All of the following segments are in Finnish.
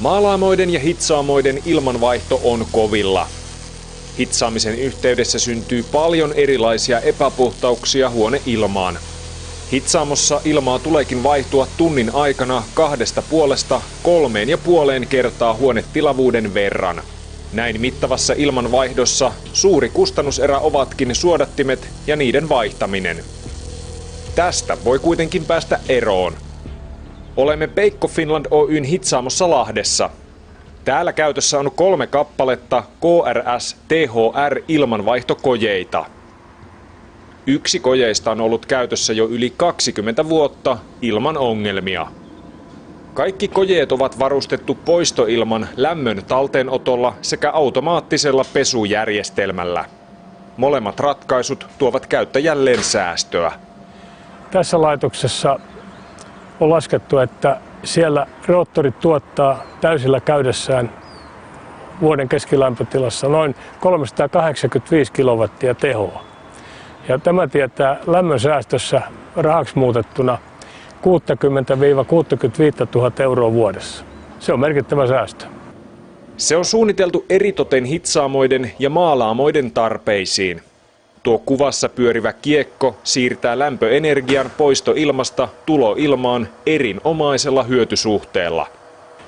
Maalaamoiden ja hitsaamoiden ilmanvaihto on kovilla. Hitsaamisen yhteydessä syntyy paljon erilaisia epäpuhtauksia huoneilmaan. Hitsaamossa ilmaa tuleekin vaihtua tunnin aikana 2,5–3,5 kertaa huonetilavuuden verran. Näin mittavassa ilmanvaihdossa suuri kustannuserä ovatkin suodattimet ja niiden vaihtaminen. Tästä voi kuitenkin päästä eroon. Olemme Peikko Finland Oyn hitsaamossa Lahdessa. Täällä käytössä on 3 kappaletta KRS THR ilmanvaihtokojeita. Yksi kojeista on ollut käytössä jo yli 20 vuotta ilman ongelmia. Kaikki kojeet ovat varustettu poistoilman lämmön talteenotolla sekä automaattisella pesujärjestelmällä. Molemmat ratkaisut tuovat käyttäjälleen säästöä. Tässä laitoksessa on laskettu, että siellä roottorit tuottaa täysillä käydessään vuoden keskilämpötilassa noin 385 kilowattia tehoa. Ja tämä tietää lämmön säästössä rahaksi muutettuna 60 000–65 000 euroa vuodessa. Se on merkittävä säästö. Se on suunniteltu eritoten hitsaamoiden ja maalaamoiden tarpeisiin. Tuo kuvassa pyörivä kiekko siirtää lämpöenergian poistoilmasta tuloilmaan erinomaisella hyötysuhteella.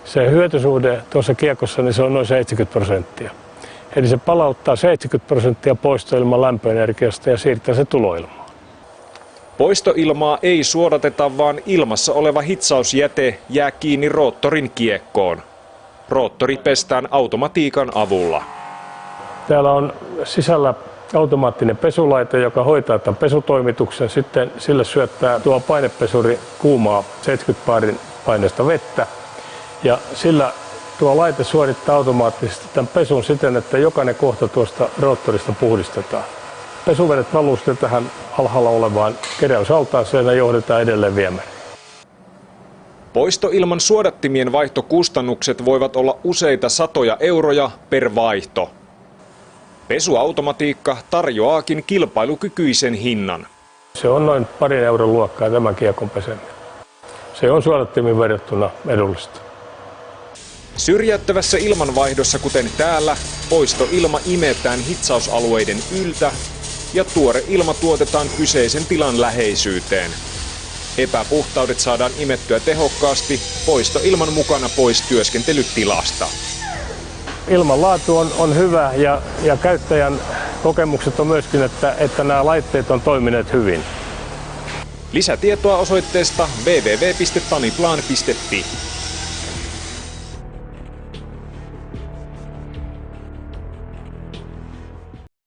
Se hyötysuhde tuossa kiekossa niin se on noin 70%. Eli se palauttaa 70% poistoilman lämpöenergiasta ja siirtää se tuloilmaan. Poistoilmaa ei suodateta, vaan ilmassa oleva hitsausjäte jää kiinni roottorin kiekkoon. Roottori pestään automatiikan avulla. Täällä on sisällä automaattinen pesulaite, joka hoitaa tämän pesutoimituksen. Sitten sille syöttää tuo painepesuri kuumaa 70 baarin paineista vettä. Ja sillä tuo laite suorittaa automaattisesti tämän pesun siten, että jokainen kohta tuosta roottorista puhdistetaan. Pesuvedet valuu sitten tähän alhaalla olevaan keräysaltaaseen ja johdetaan edelleen viemäriin. Poistoilman suodattimien vaihtokustannukset voivat olla useita satoja euroja per vaihto. Pesuautomatiikka tarjoaakin kilpailukykyisen hinnan. Se on noin 2 euron luokkaa tämän kiekon peseminen. Se on suodattimin verrattuna edullista. Syrjäyttävässä ilmanvaihdossa, kuten täällä, poistoilma imetään hitsausalueiden yltä ja tuore ilma tuotetaan kyseisen tilan läheisyyteen. Epäpuhtaudet saadaan imettyä tehokkaasti poistoilman mukana pois työskentelytilasta. Ilmanlaatu on hyvä ja käyttäjän kokemukset on myöskin, että nämä laitteet on toimineet hyvin. Lisätietoa osoitteesta www.taniplan.fi.